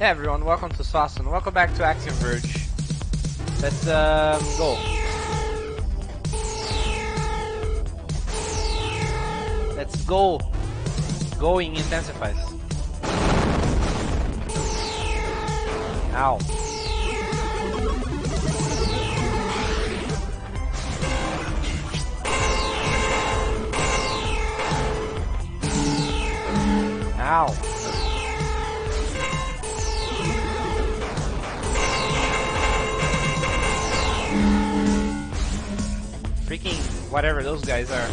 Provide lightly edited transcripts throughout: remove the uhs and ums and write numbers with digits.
Hey everyone, welcome to Sauce and welcome back to Axiom Verge. Let's go. Let's go. Going intensifies. Ow. Ow. Freaking whatever those guys are.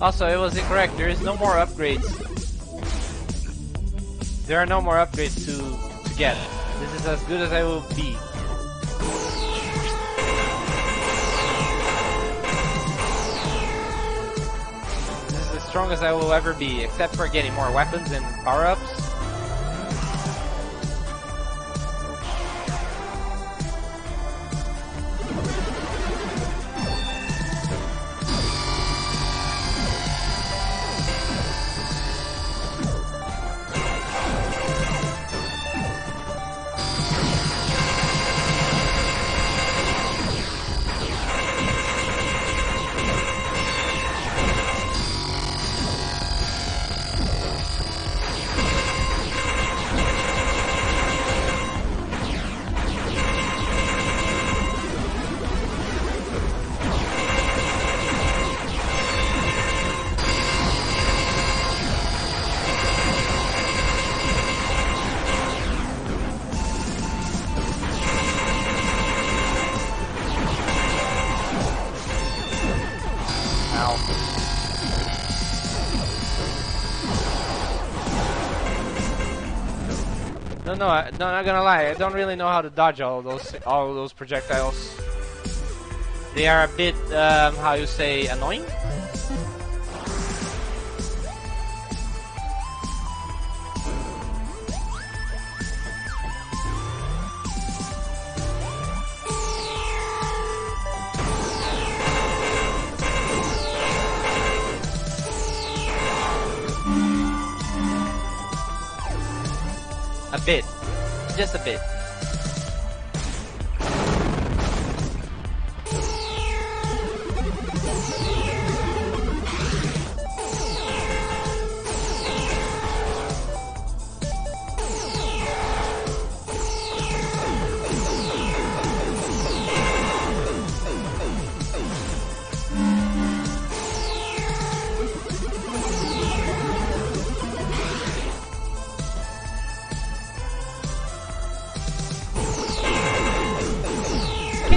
Also, it was incorrect. There is no more upgrades. There are no more upgrades to get. This is as good as I will be. This is the strongest I will ever be, except for getting more weapons and power-ups. No, I'm not gonna lie. I don't really know how to dodge all of those projectiles. They are a bit, how you say, annoying. A bit. Just a bit.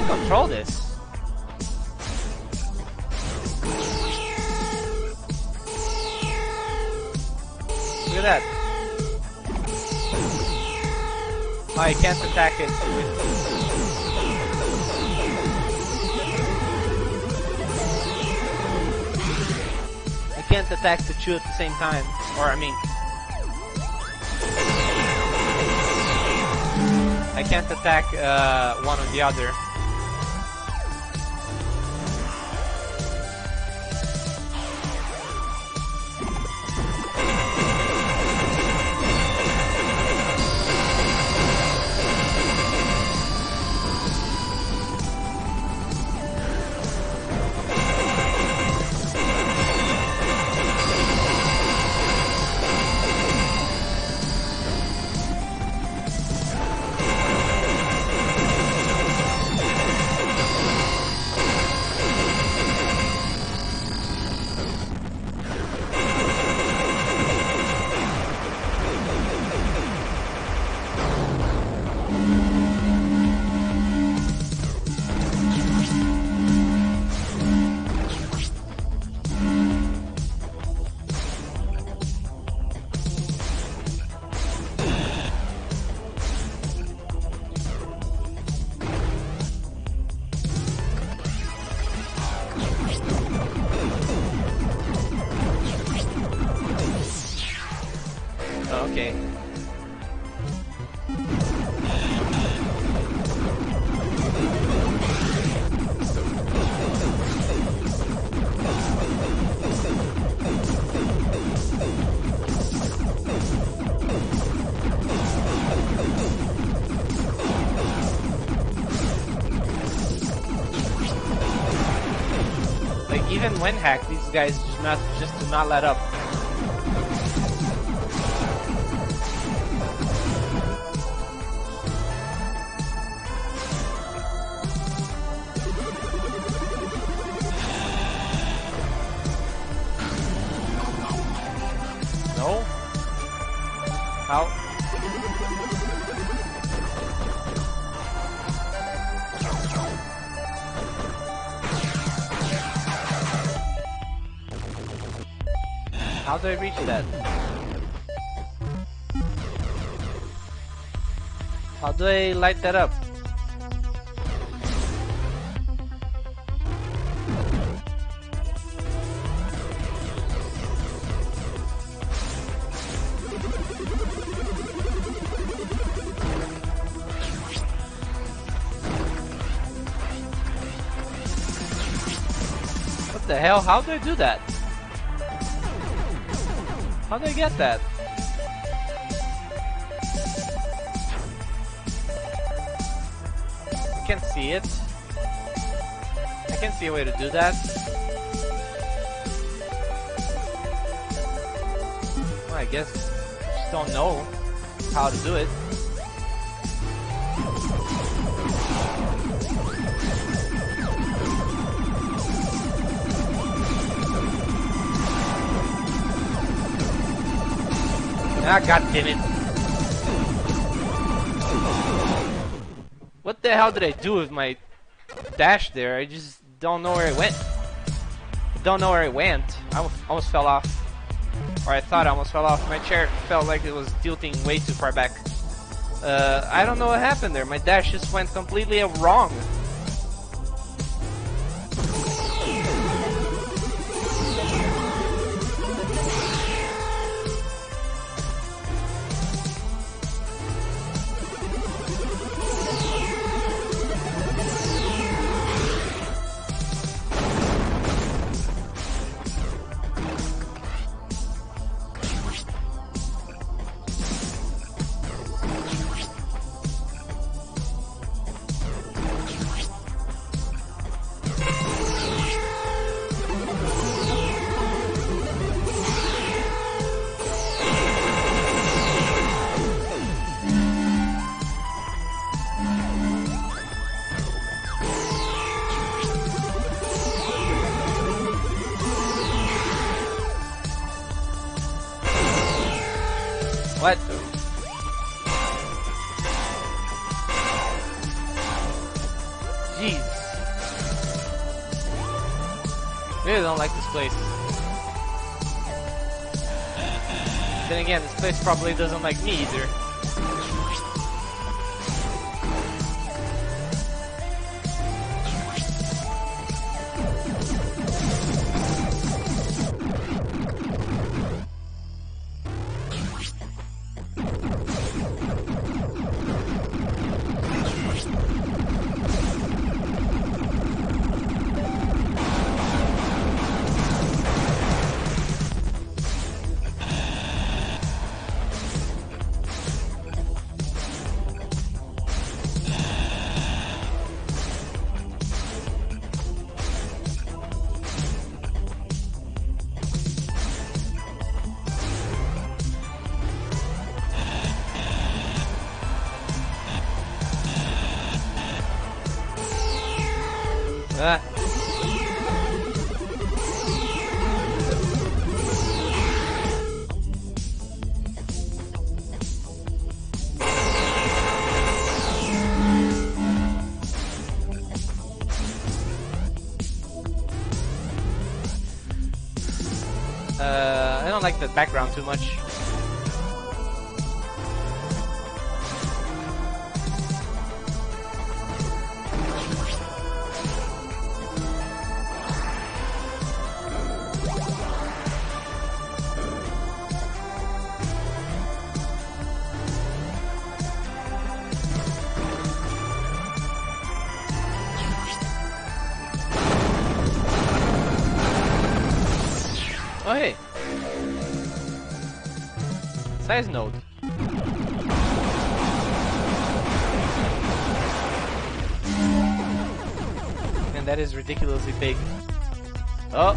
Control this. Look at that. Oh, I can't attack it with... I can't attack the two at the same time. Or, I mean... I can't attack one or the other. even when hacked, these guys just do not let up. No? How? How do I reach that? How do I light that up? What the hell? How do I do that? How do I get that? I can't see it. I can't see a way to do that. Well, I guess I just don't know how to do it. Ah, god damn it. What the hell did I do with my dash there? I just don't know where it went. I don't know where it went. I almost fell off. Or I thought I almost fell off. My chair felt like it was tilting way too far back. I don't know what happened there. My dash just went completely wrong. What? Jeez. Really don't like this place. Then again, this place probably doesn't like me either. Ah. I don't like the background too much. Oh hey! Size node. And that is ridiculously big. Oh.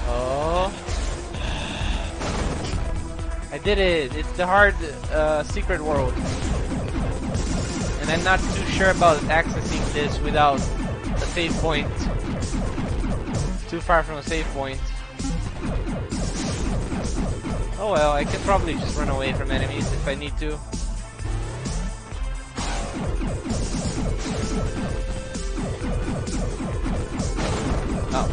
Oh. I did it. It's the hard secret world. And I'm not too sure about accessing this without a save point. Too far from a save point. Oh well, I can probably just run away from enemies if I need to. Oh.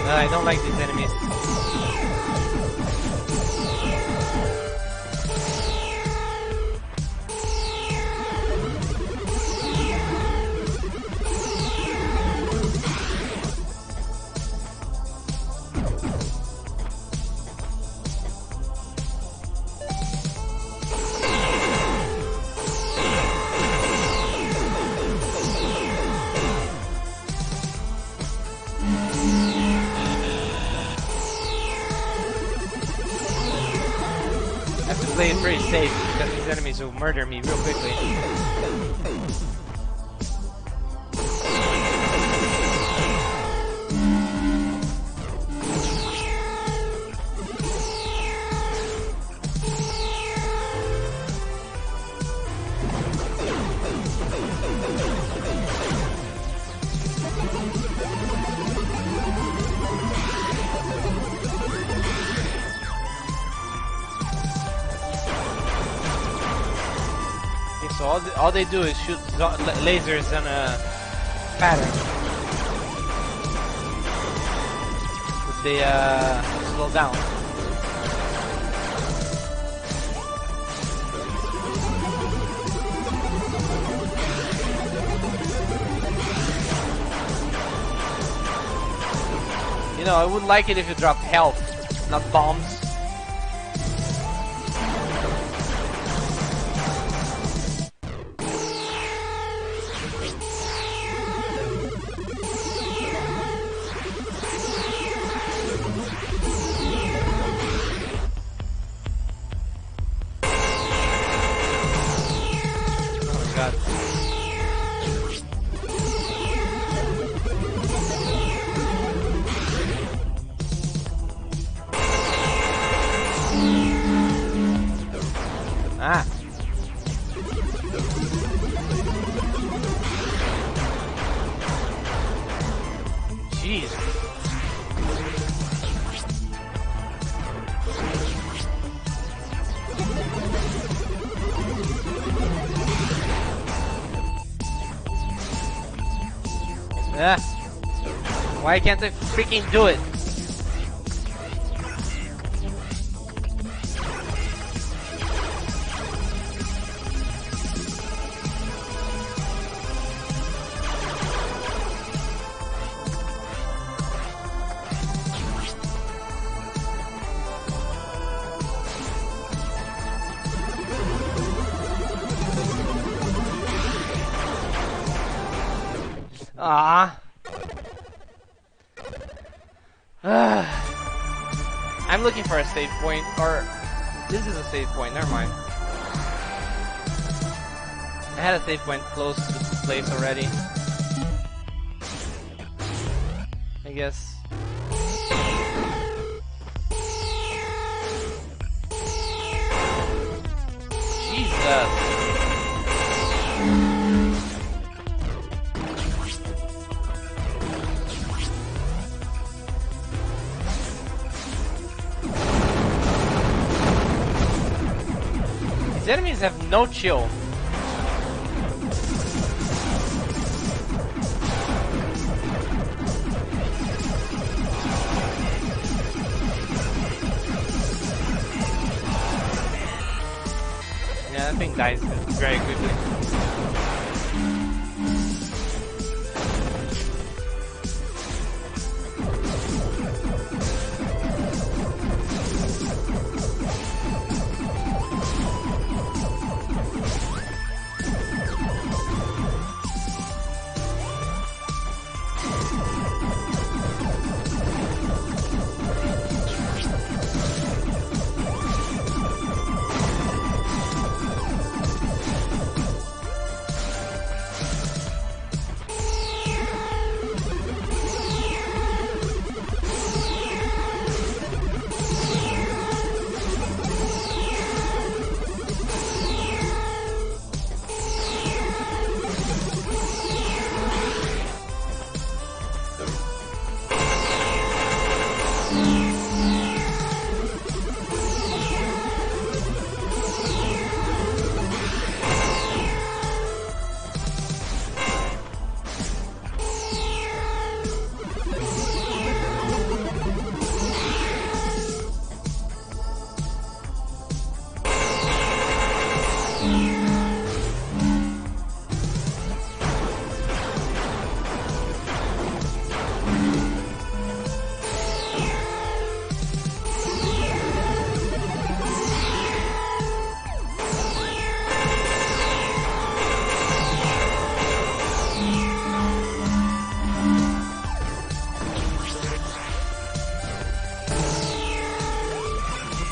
I don't like these enemies. Play it pretty safe because these enemies will murder me real quickly. So all they do is shoot lasers on a pattern. But they slow down. You know, I would like it if you dropped health, not bombs. Ah. Jeez. Ah. Why can't I freaking do it? Ah. I'm looking for a save point, or this is a save point, never mind. I had a save point close to this place already. I guess. Jesus. These enemies have no chill. Yeah, that thing dies very quickly.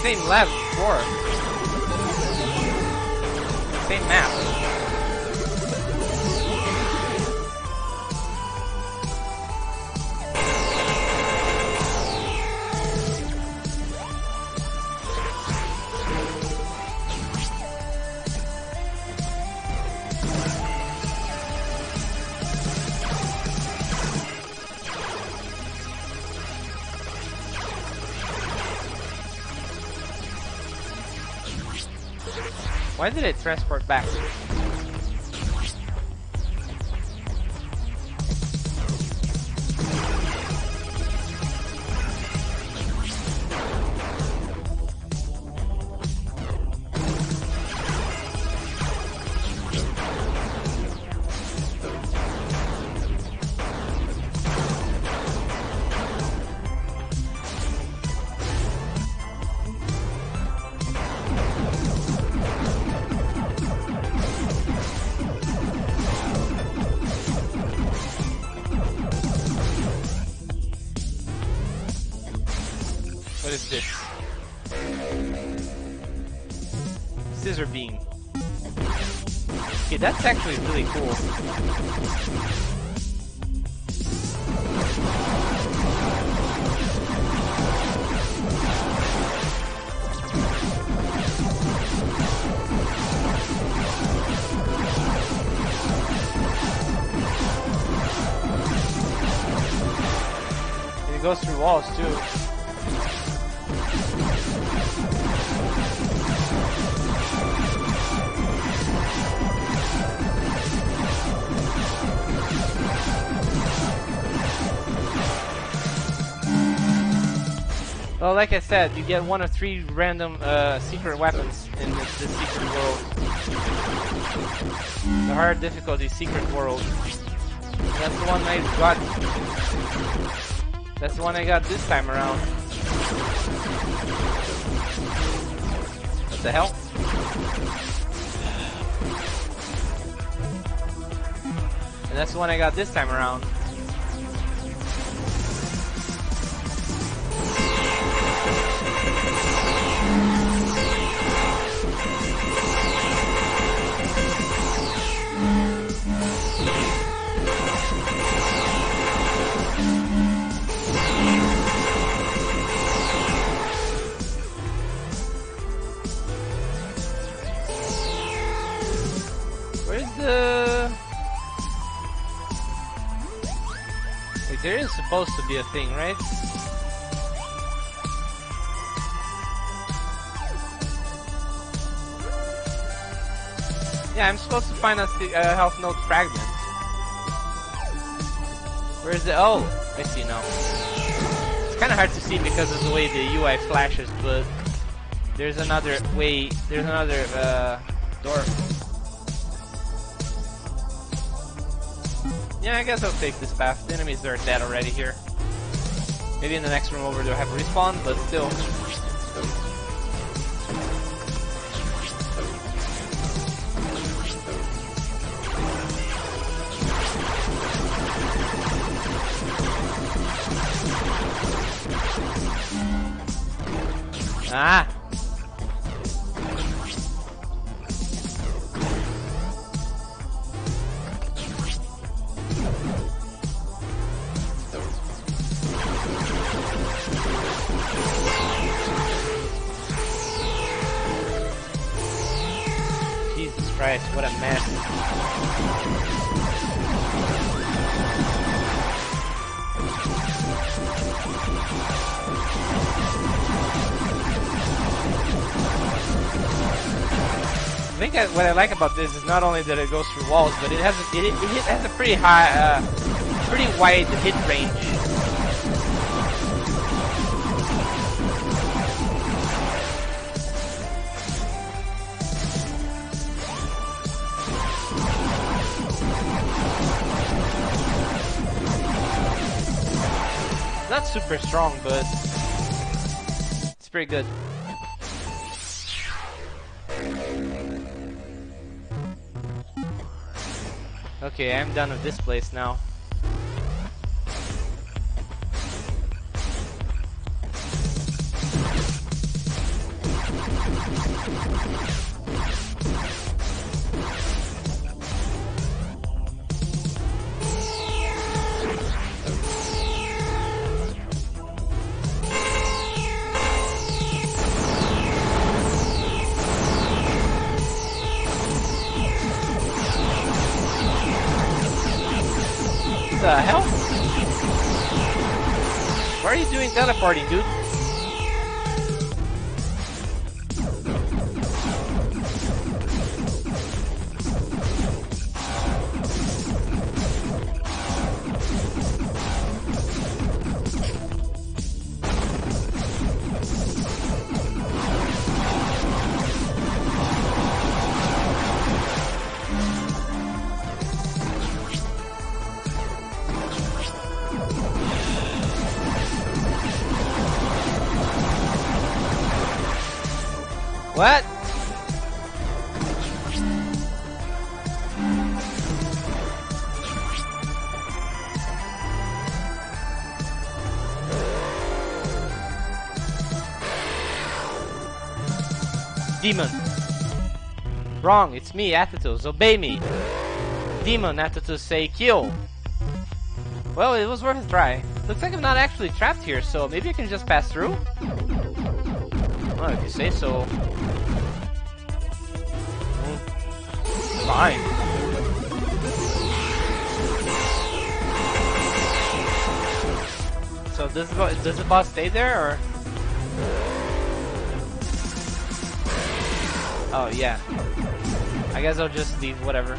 same lab before. Same map. Why did it transport back? What is this? Scissor beam. Okay, that's actually really cool. And it goes through walls too. Well, like I said, you get 1 of 3 random secret weapons in this secret world. The hard difficulty secret world. That's the one I got. That's the one I got this time around. What the hell? And that's the one I got this time around. Like, there is supposed to be a thing, right? Yeah, I'm supposed to find a health node fragment. Where is it? Oh, I see now. It's kind of hard to see because of the way the UI flashes, but there's another way. There's another door. Yeah, I guess I'll take this path. The enemies are dead already here. Maybe in the next room over they'll have respawn, but still. Ah! Jesus Christ, what a mess. I think what I like about this is not only that it goes through walls, but it has a pretty high, pretty wide hit range. Not super strong, but it's pretty good. Okay, I'm done with this place now. the hell? What are you doing teleporting, dude? What? Demon. Wrong, it's me, Athetos. Obey me. Demon, Athetos say kill. Well, it was worth a try. Looks like I'm not actually trapped here, so maybe I can just pass through? Well, if you say so. Fine. So does the boss stay there, or? Oh yeah. I guess I'll just leave, whatever.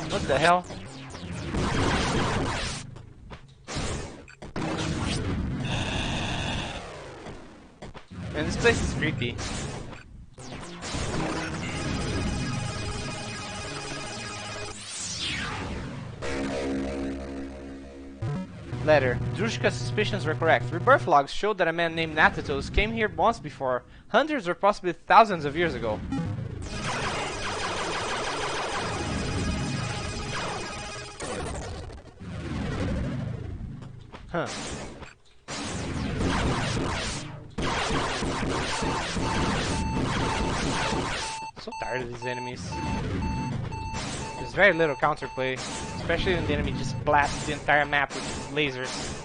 What the hell? Man, this place is creepy. Letter. Drushka's suspicions were correct. Rebirth logs showed that a man named Natatos came here once before, hundreds or possibly thousands of years ago. Huh. So tired of these enemies. There's very little counterplay, especially when the enemy just blasts the entire map with lasers.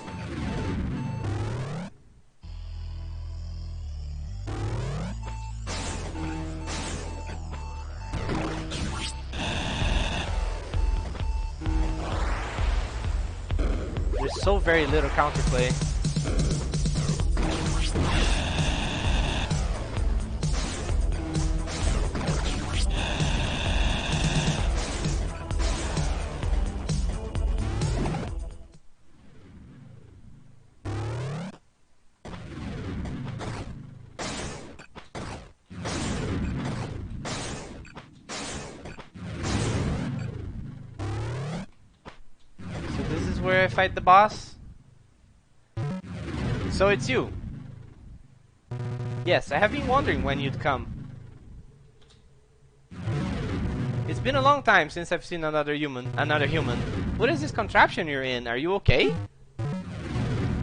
There's so very little counterplay. Where I fight the boss? So it's you. Yes, I have been wondering when you'd come. It's been a long time since I've seen another human. What is this contraption you're in? Are you okay?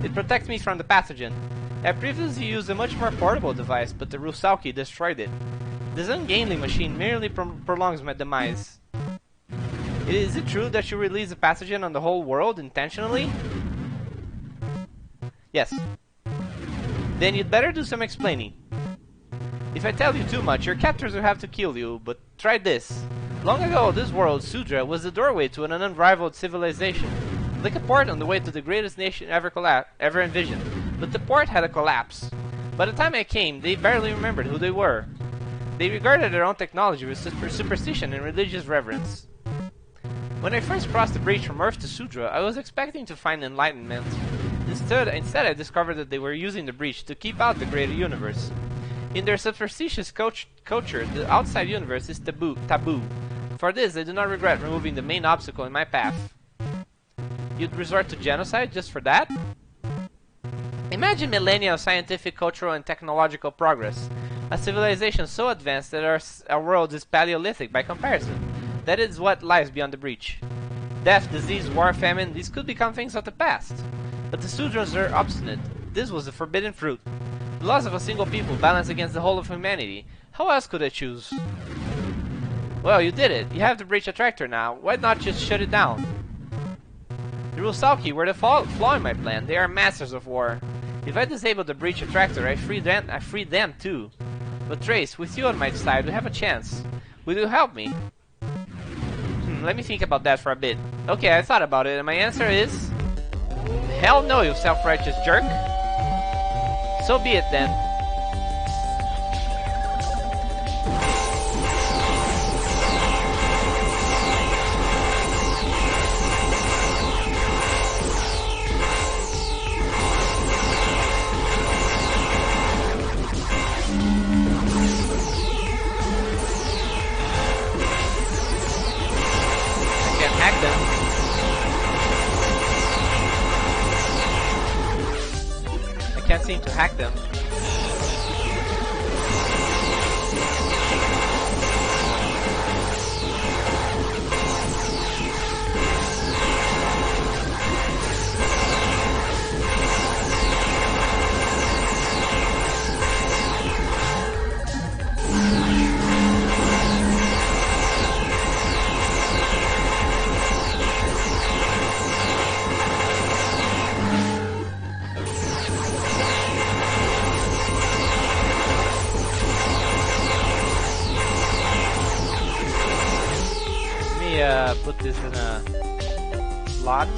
It protects me from the pathogen. I previously used a much more portable device, but the Rusauki destroyed it. This ungainly machine merely prolongs my demise. Is it true that you release a pathogen on the whole world intentionally? Yes. Then you'd better do some explaining. If I tell you too much, your captors will have to kill you, but try this. Long ago, this world, Sudra, was the doorway to an unrivaled civilization. Like a port on the way to the greatest nation ever envisioned. But the port had a collapse. By the time I came, they barely remembered who they were. They regarded their own technology with superstition and religious reverence. When I first crossed the breach from Earth to Sudra, I was expecting to find enlightenment. Instead, I discovered that they were using the breach to keep out the greater universe. In their superstitious culture, the outside universe is taboo. For this, I do not regret removing the main obstacle in my path. You'd resort to genocide just for that? Imagine millennia of scientific, cultural, and technological progress. A civilization so advanced that our world is Paleolithic by comparison. That is what lies beyond the breach. Death, disease, war, famine, these could become things of the past. But the Sudras are obstinate. This was the forbidden fruit. The loss of a single people balanced against the whole of humanity. How else could I choose? Well, you did it. You have the breach attractor now. Why not just shut it down? The Rusauki were the flaw in my plan. They are masters of war. If I disable the breach attractor, I free them too. But Trace, with you on my side, we have a chance. Will you help me? Let me think about that for a bit. Okay, I thought about it, and my answer is... Hell no, you self-righteous jerk! So be it then. I can't seem to hack them. Put this in a slot.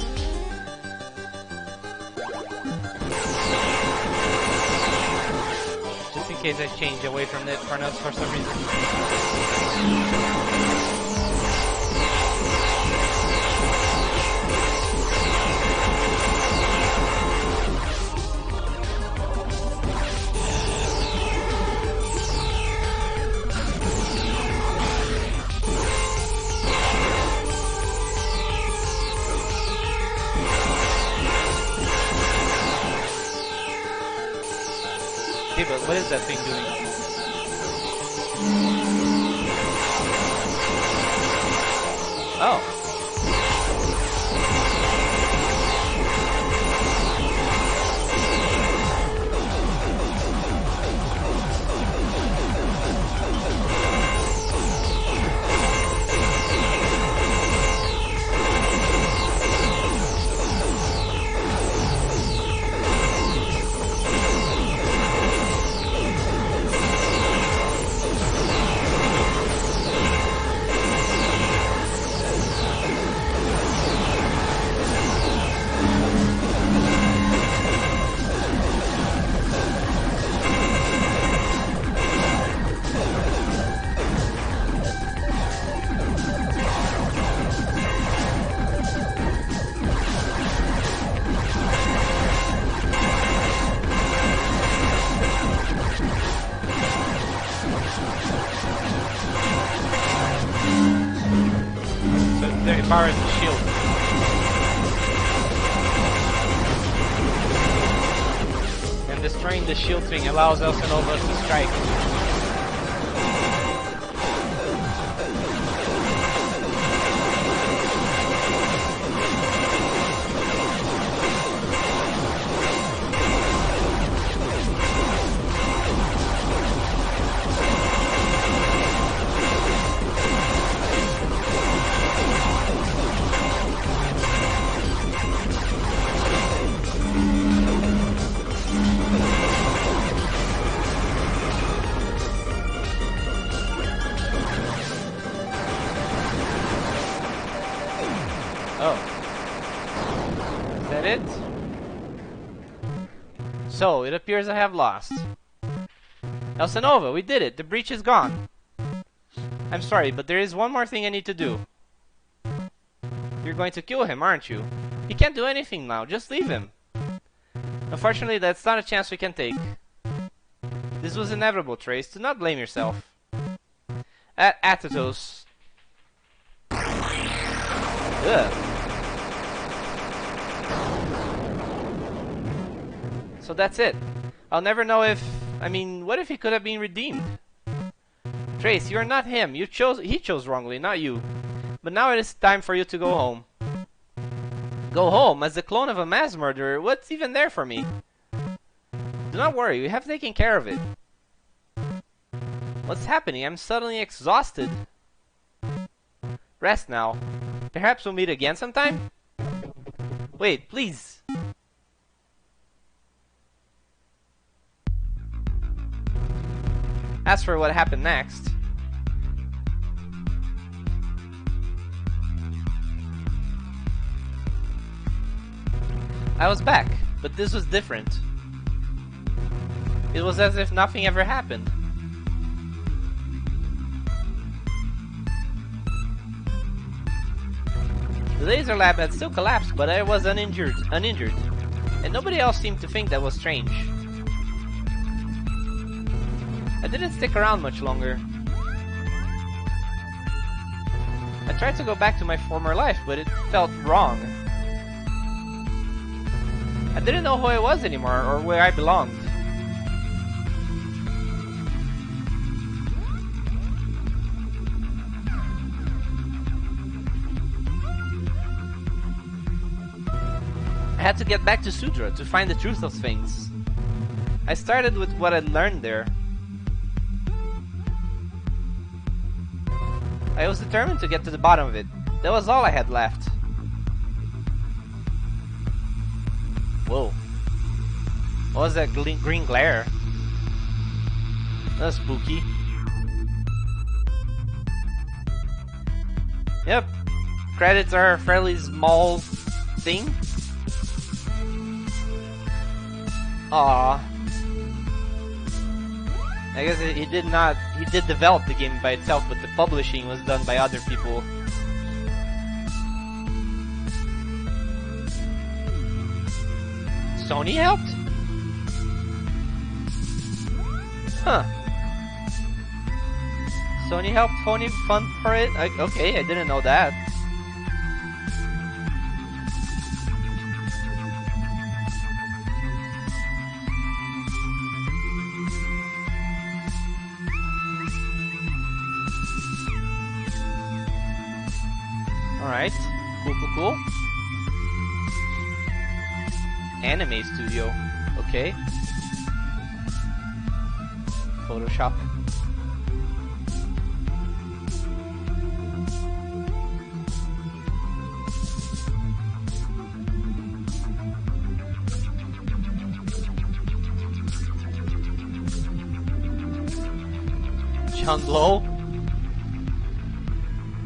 Just in case I change away from it for some reason. Okay, but what is that thing doing? Oh. It powers the shield. And destroying the shield thing allows Elsanova to strike. Oh. Is that it? So, it appears I have lost. Elsanova, we did it! The breach is gone! I'm sorry, but there is one more thing I need to do. You're going to kill him, aren't you? He can't do anything now, just leave him. Unfortunately, that's not a chance we can take. This was inevitable, Trace. Do not blame yourself. Atatos. Ugh. So that's it. I'll never know if... I mean, what if he could have been redeemed? Trace, you are not him. He chose wrongly, not you. But now it is time for you to go home. Go home? As the clone of a mass murderer? What's even there for me? Do not worry, we have taken care of it. What's happening? I'm suddenly exhausted. Rest now. Perhaps we'll meet again sometime? Wait, please. As for what happened next... I was back, but this was different. It was as if nothing ever happened. The laser lab had still collapsed, but I was uninjured, and nobody else seemed to think that was strange. I didn't stick around much longer. I tried to go back to my former life, but it felt wrong. I didn't know who I was anymore, or where I belonged. I had to get back to Sudra to find the truth of things. I started with what I'd learned there. I was determined to get to the bottom of it. That was all I had left. Whoa. What was that green glare? That's spooky. Yep. Credits are a fairly small thing. Aww. I guess he did develop the game by itself, but the publishing was done by other people. Sony helped? Huh. Sony helped fund for it? Okay, I didn't know that. Alright. Cool. Anime studio. Okay. Photoshop. John Blow?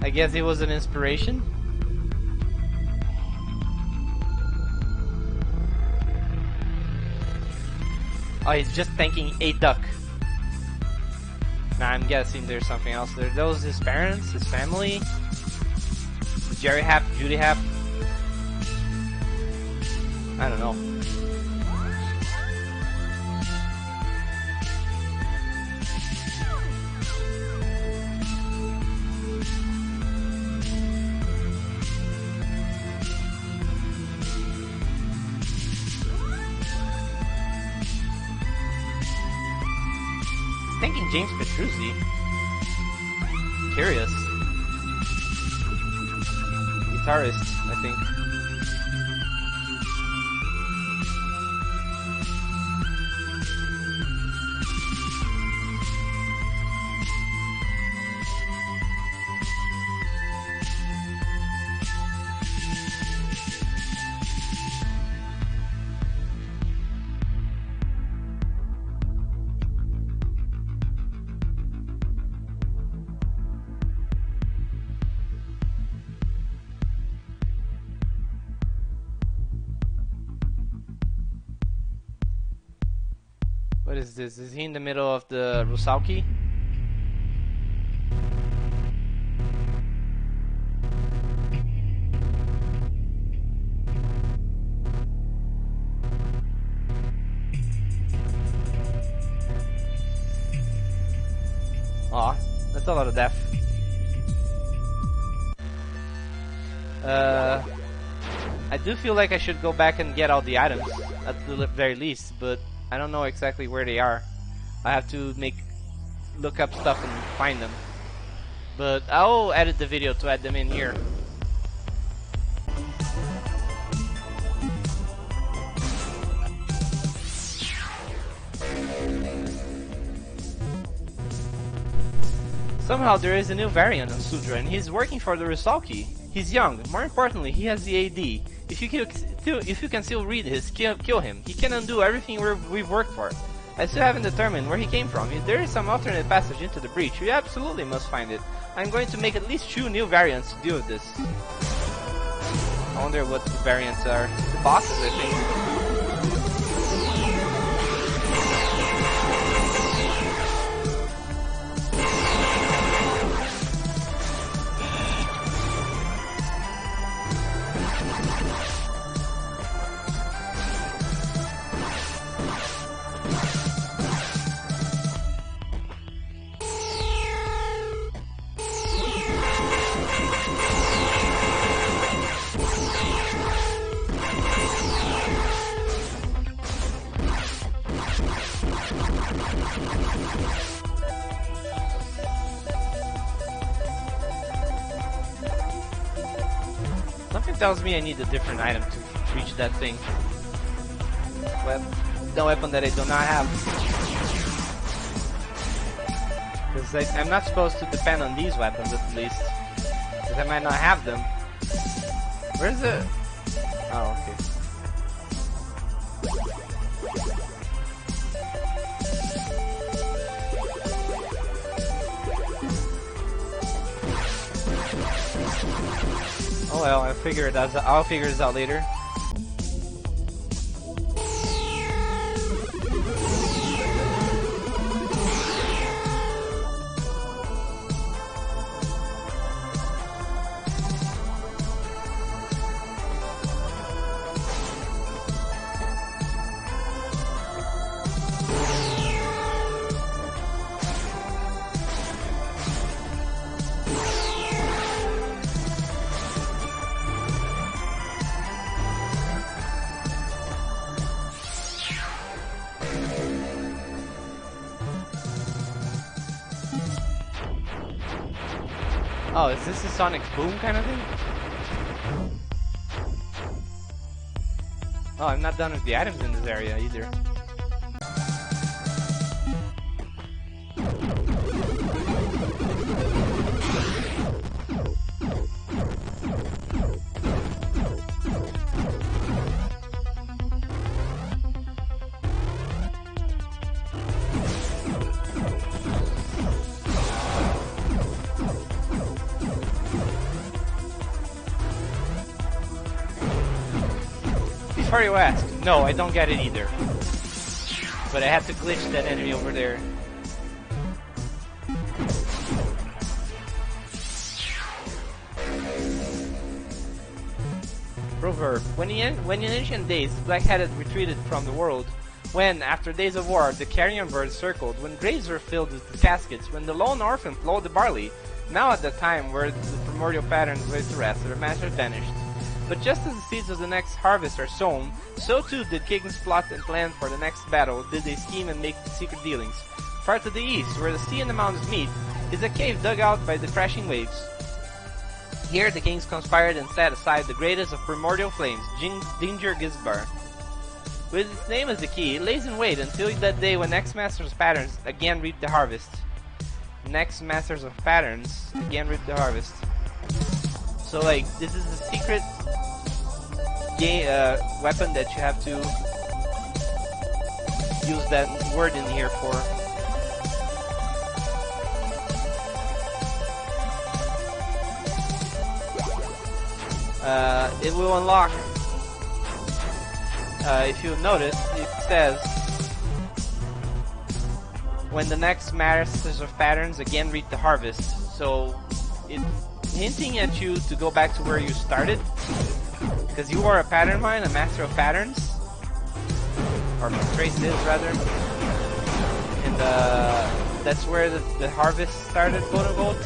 I guess he was an inspiration. Oh, he's just thanking a duck. Nah, I'm guessing there's something else there. Those his parents, his family, Jerry Happ, Judy Happ. I don't know. Thanking James Petruzzi. Curious. Guitarist, I think. What is this? Is he in the middle of the Rusauki? That's a lot of death. I do feel like I should go back and get all the items at the very least, but I don't know exactly where they are. I have to look up stuff and find them. But I'll edit the video to add them in here. Somehow there is a new variant on Sudra, and he's working for the Rusalki. He's young. More importantly, he has the AD. If you can still read his, kill him. He can undo everything we've worked for. I still haven't determined where he came from. If there is some alternate passage into the breach, we absolutely must find it. I'm going to make at least 2 new variants to deal with this. I wonder what the variants are. The bosses, I think. Something tells me I need a different item to reach that thing. Well, the weapon that I do not have. Because I'm not supposed to depend on these weapons at least. Because I might not have them. Where's the... Oh, okay. Oh well, I'll figure it out later. Oh, is this a Sonic Boom kind of thing? Oh, I'm not done with the items in this area either. Before you ask, no, I don't get it either. But I had to glitch that enemy over there. Proverb. When in ancient days, Black-Headed retreated from the world, when, after days of war, the carrion birds circled, when graves were filled with the caskets, when the lone orphan plowed the barley, now at the time where the primordial patterns laid to rest, their masters vanished. But just as the seeds of the next harvest are sown, so too did kings plot and plan for the next battle, did they scheme and make secret dealings. Far to the east, where the sea and the mountains meet, is a cave dug out by the crashing waves. Here the kings conspired and set aside the greatest of primordial flames, Dinger Gizbar. With its name as the key, it lays in wait until that day when next masters of patterns again reap the harvest. Next masters of patterns again reap the harvest. So like, this is a secret weapon that you have to use that word in here for. It will unlock, if you notice, it says when the next masters of patterns again reap the harvest. So it's hinting at you to go back to where you started, because you are a pattern mine, a master of patterns, or traces rather, and That's where the harvest started, quote unquote.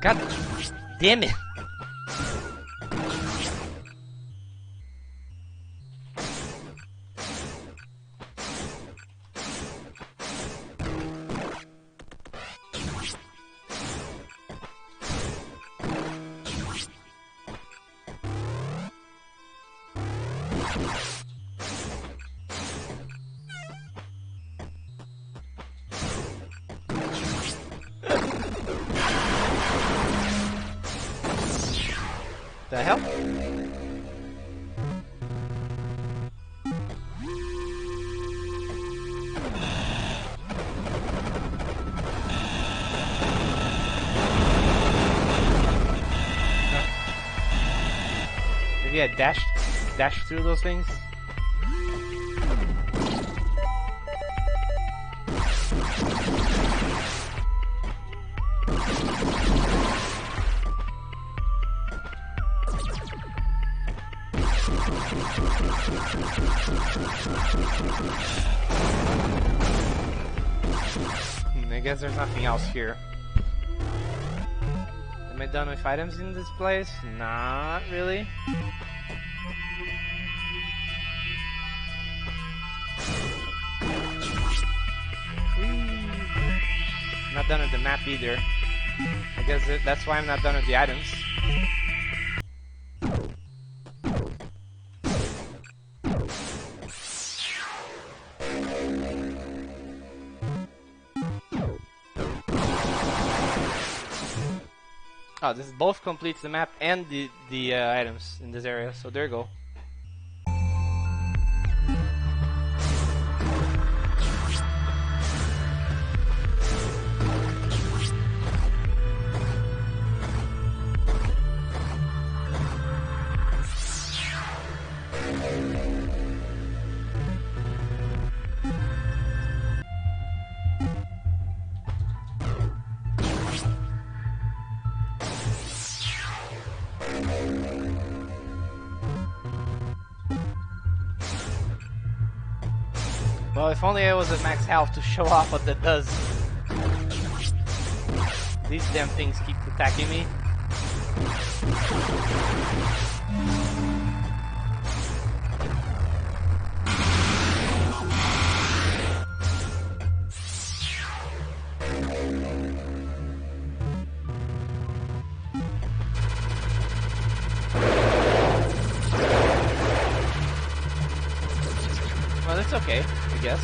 God damn it! The hell? Maybe I dash through those things. I guess there's nothing else here. Am I done with items in this place? Not really. Not done with the map either. I guess that's why I'm not done with the items. Oh, this both completes the map and the items in this area, so there you go. Well, if only I was at max health to show off what that does. These damn things keep attacking me. Well, that's okay, I guess.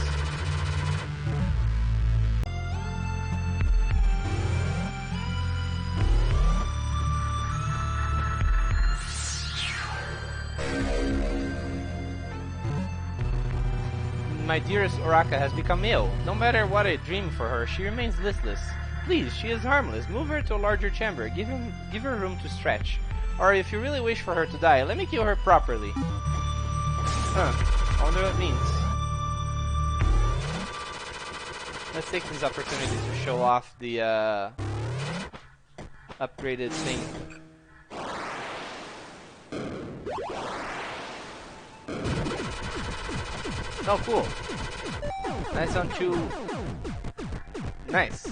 My dearest Oraka has become ill. No matter what I dream for her, she remains listless. Please, she is harmless. Move her to a larger chamber. Give her room to stretch. Or if you really wish for her to die, let me kill her properly. Huh. I wonder what it means. Let's take this opportunity to show off the upgraded thing. Oh, cool. Nice on two. Nice.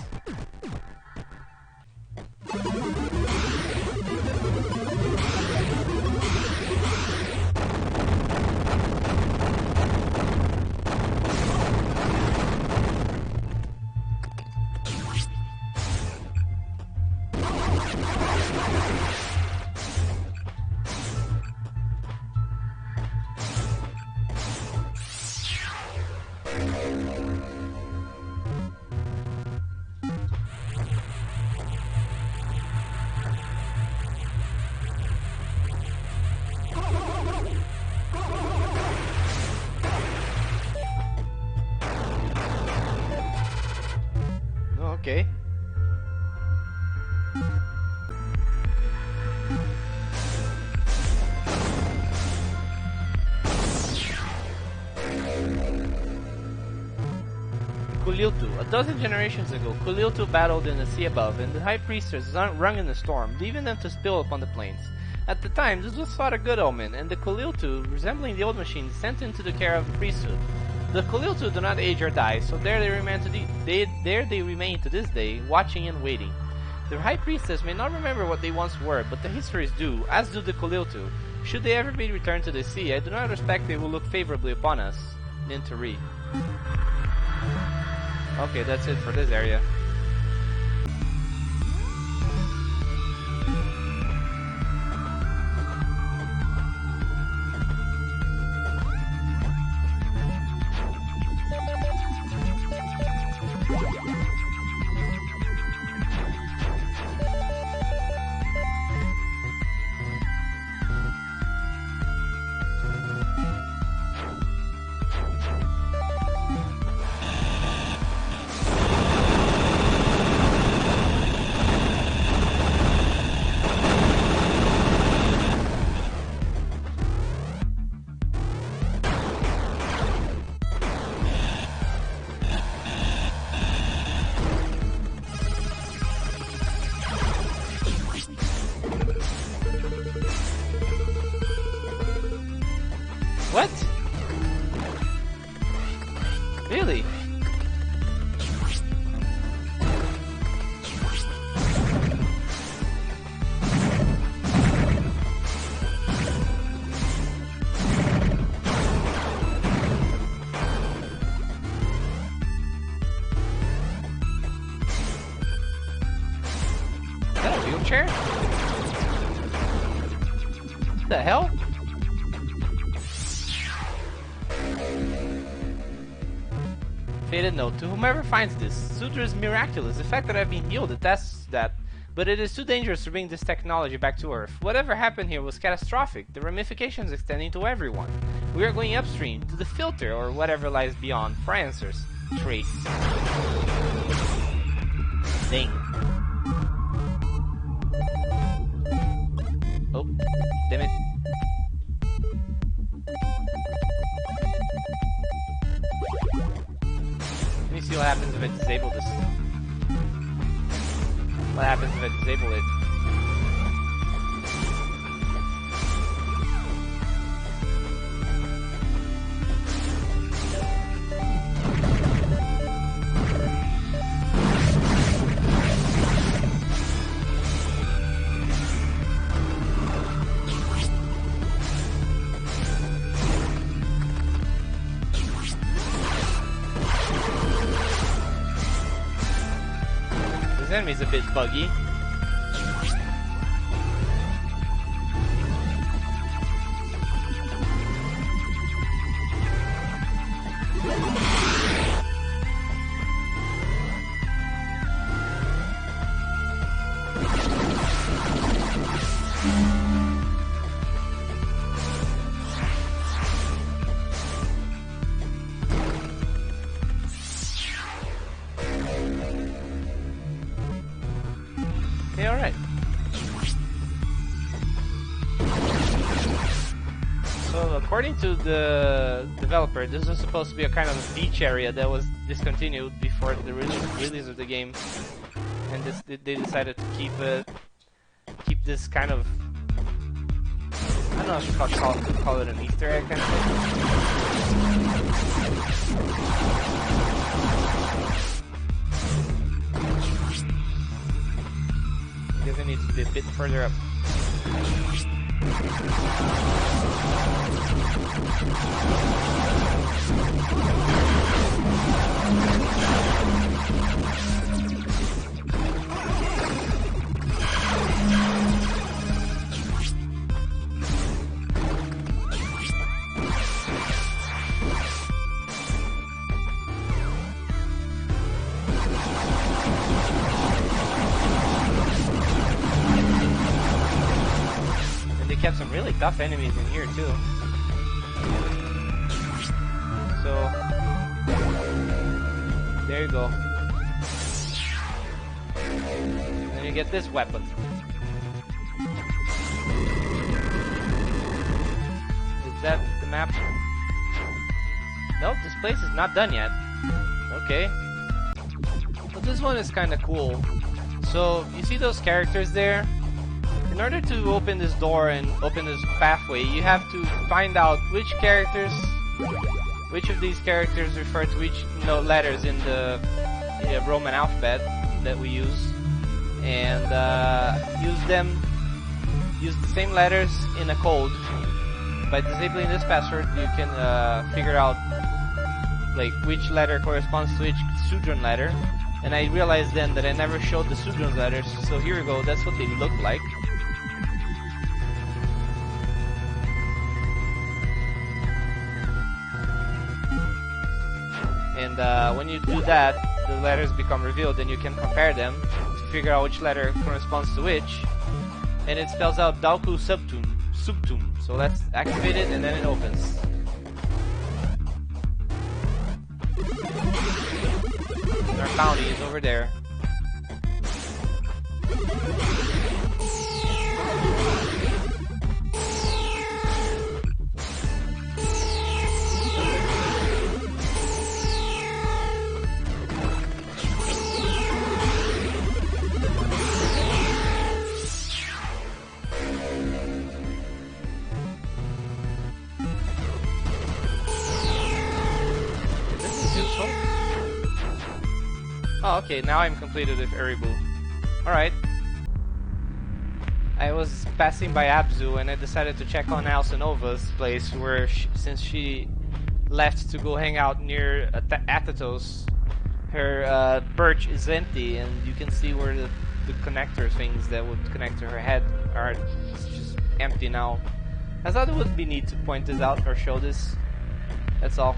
Kuliltu. A dozen generations ago, Kuliltu battled in the sea above, and the High Priestess wrung in the storm, leaving them to spill upon the plains. At the time, this was thought a good omen, and the Kuliltu, resembling the old machines, sent into the care of the priesthood. The Kuliltu do not age or die, so there they remain to this day, watching and waiting. The High Priestess may not remember what they once were, but the histories do, as do the Kuliltu. Should they ever be returned to the sea, I do not expect they will look favorably upon us. Nintari. Okay, that's it for this area. What? Really? Is that a wheelchair? What the hell? Faded note, to whomever finds this, Sudra is miraculous. The fact that I've been healed attests that, but it is too dangerous to bring this technology back to Earth. Whatever happened here was catastrophic, the ramifications extending to everyone. We are going upstream, to the filter, or whatever lies beyond, for answers. Trace. Dang. Oh, damn it. Let me see what happens if I disable this. What happens if I disable it? This enemy's a bit buggy. Okay, alright. So, according to the developer, this was supposed to be a kind of a beach area that was discontinued before the release of the game. And they decided to keep this kind of... I don't know if you call it an Easter egg kind of thing. I guess it needs to be a bit further up. Kept some really tough enemies in here too. So there you go. And then you get this weapon. Is that the map? Nope, this place is not done yet. Okay. this one is kind of cool. So you see those characters there? In order to open this door and open this pathway, you have to find out which of these characters refer to which letters in the Roman alphabet that we use, and use the same letters in a code. By disabling this password, you can figure out like which letter corresponds to which Sudran letter. And I realized then that I never showed the Sudran letters, so here we go. That's what they look like. And when you do that, the letters become revealed, and you can compare them to figure out which letter corresponds to which. And it spells out Dauku Subtum. So let's activate it, and then it opens. And our bounty is over there. Oh, okay, now I'm completed with Eribu. Alright. I was passing by Abzu and I decided to check on Alcinova's place where, since she left to go hang out near Atatos, her birch is empty, and you can see where the connector things that would connect to her head are just empty now. I thought it would be neat to point this out or show this. That's all.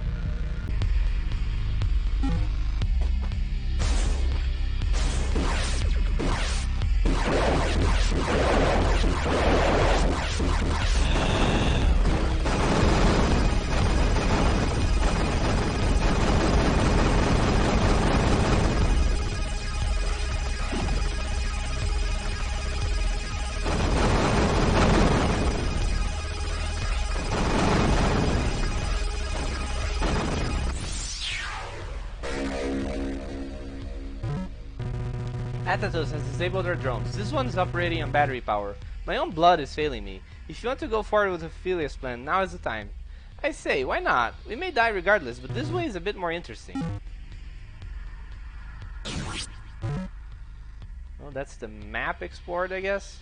Atatos has disabled our drones. This one's operating on battery power. My own blood is failing me. If you want to go forward with the Phileas plan, now is the time. I say, why not? We may die regardless, but this way is a bit more interesting. Well, that's the map explored, I guess.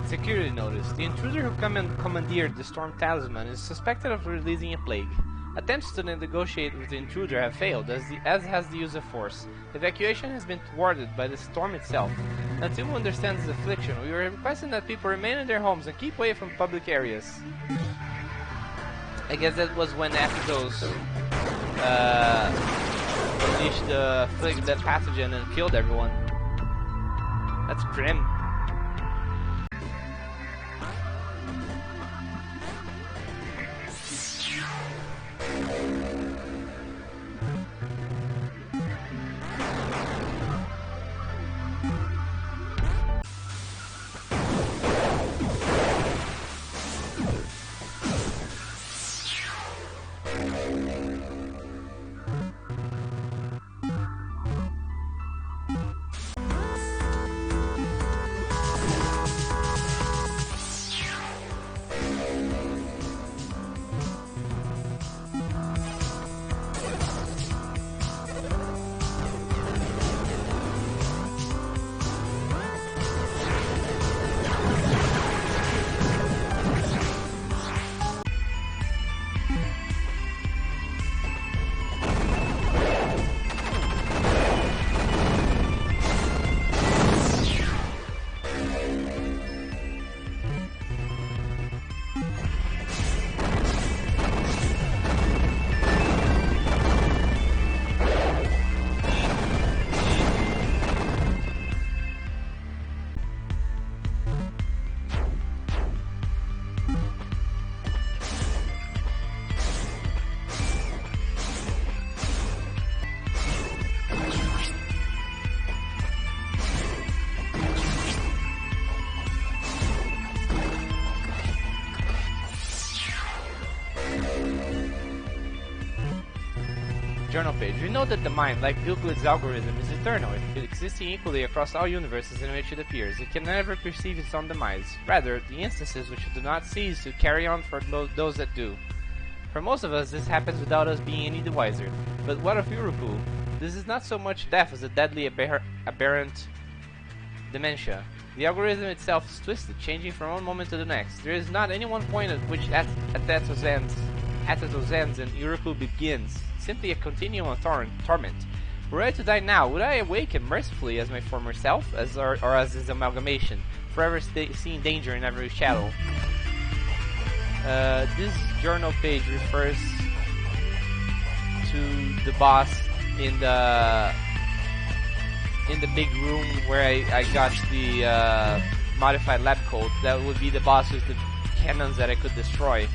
Security notice. The intruder who commandeered the Storm Talisman is suspected of releasing a plague. Attempts to negotiate with the intruder have failed, as has the use of force. Evacuation has been thwarted by the storm itself. Until one understands the affliction, we are requesting that people remain in their homes and keep away from public areas. I guess that was when Axios unleashed that pathogen and killed everyone. That's grim. Journal page. We know that the mind, like Euclid's algorithm, is eternal, existing equally across all universes in which it appears. It can never perceive its own demise. Rather, the instances which do not cease to carry on for those that do. For most of us, this happens without us being any the wiser. But what of Uruku? This is not so much death as a deadly aberrant dementia. The algorithm itself is twisted, changing from one moment to the next. There is not any one point at which Atatos ends and Uruku begins. Simply a continuum of torment. Were I to die now, would I awaken mercifully as my former self, or as his amalgamation, forever seeing danger in every shadow? This journal page refers to the boss in the big room where I got the modified lab coat. That would be the boss with the cannons that I could destroy.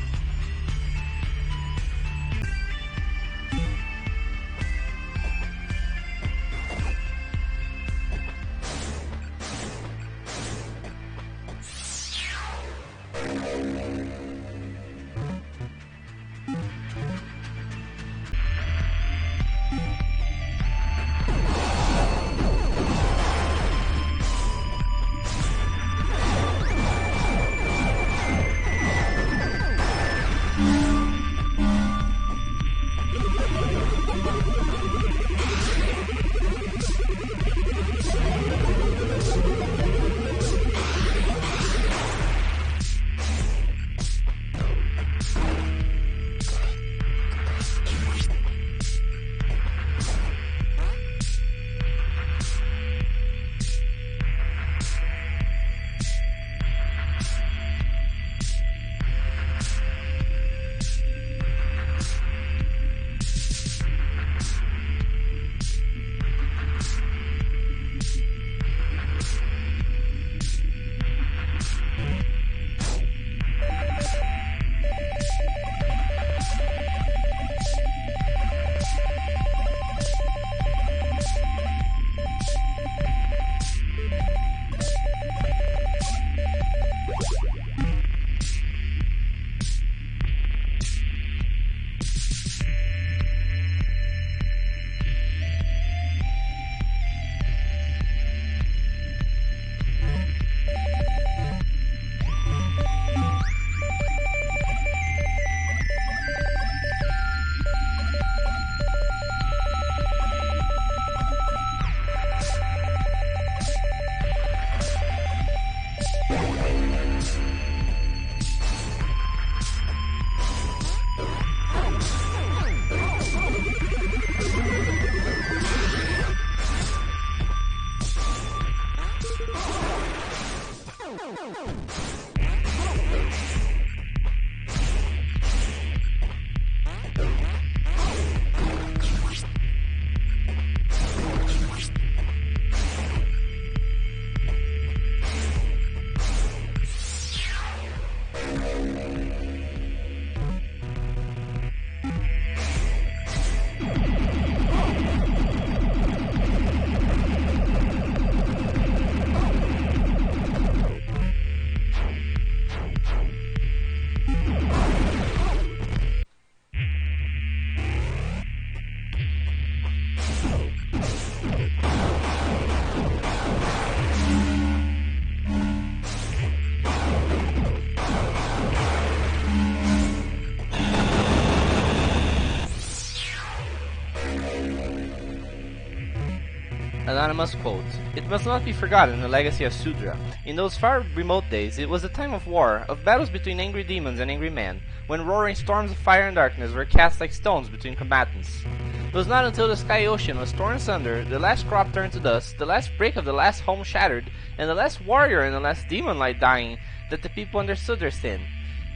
Anonymous quote, "It must not be forgotten the legacy of Sudra. In those far remote days, it was a time of war, of battles between angry demons and angry men, when roaring storms of fire and darkness were cast like stones between combatants. It was not until the sky ocean was torn asunder, the last crop turned to dust, the last break of the last home shattered, and the last warrior and the last demon lie dying, that the people understood their sin.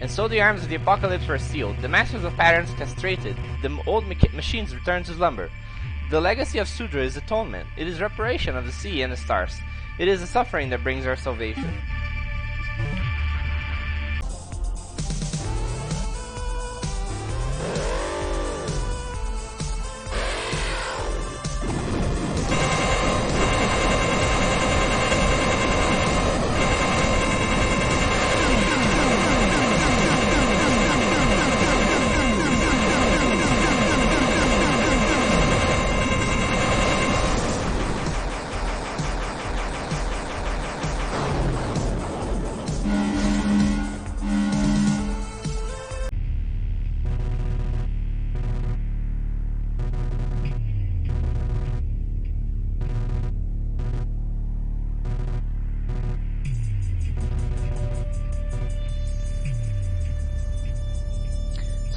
And so the arms of the apocalypse were sealed, the masters of patterns castrated, the old machines returned to slumber. The legacy of Sudra is atonement. It is reparation of the sea and the stars. It is the suffering that brings our salvation."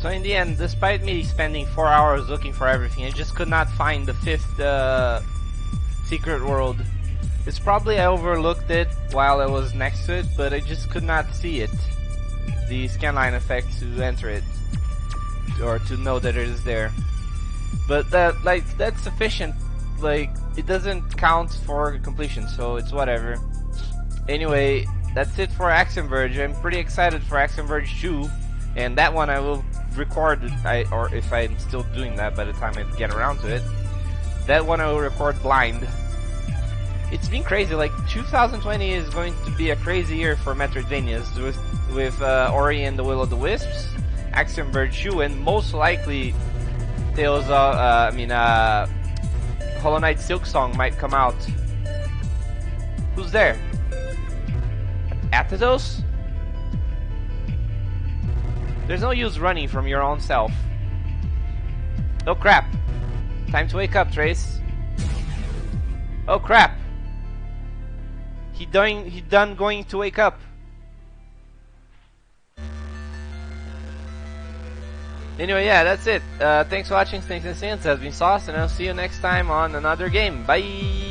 So in the end, despite me spending 4 hours looking for everything, I just could not find the 5th secret world. It's probably I overlooked it while I was next to it, but I just could not see it. The scanline effect to enter it, or to know that it is there. But that's sufficient. Like, it doesn't count for completion, so it's whatever. Anyway, that's it for Axiom Verge. I'm pretty excited for Axiom Verge 2, and that one I will record, or if I'm still doing that by the time I get around to it. That one I will record blind. It's been crazy. Like, 2020 is going to be a crazy year for Metroidvanias with Ori and the Will of the Wisps, Axiom Verge 2, and most likely Tales of, Hollow Knight Silksong might come out. Who's there? Athetos? There's no use running from your own self. Oh crap. Time to wake up, Trace. Oh crap. He done going to wake up. Anyway, yeah, that's it. Thanks for watching. Snakes and Sins has been Sauce, and I'll see you next time on another game. Bye!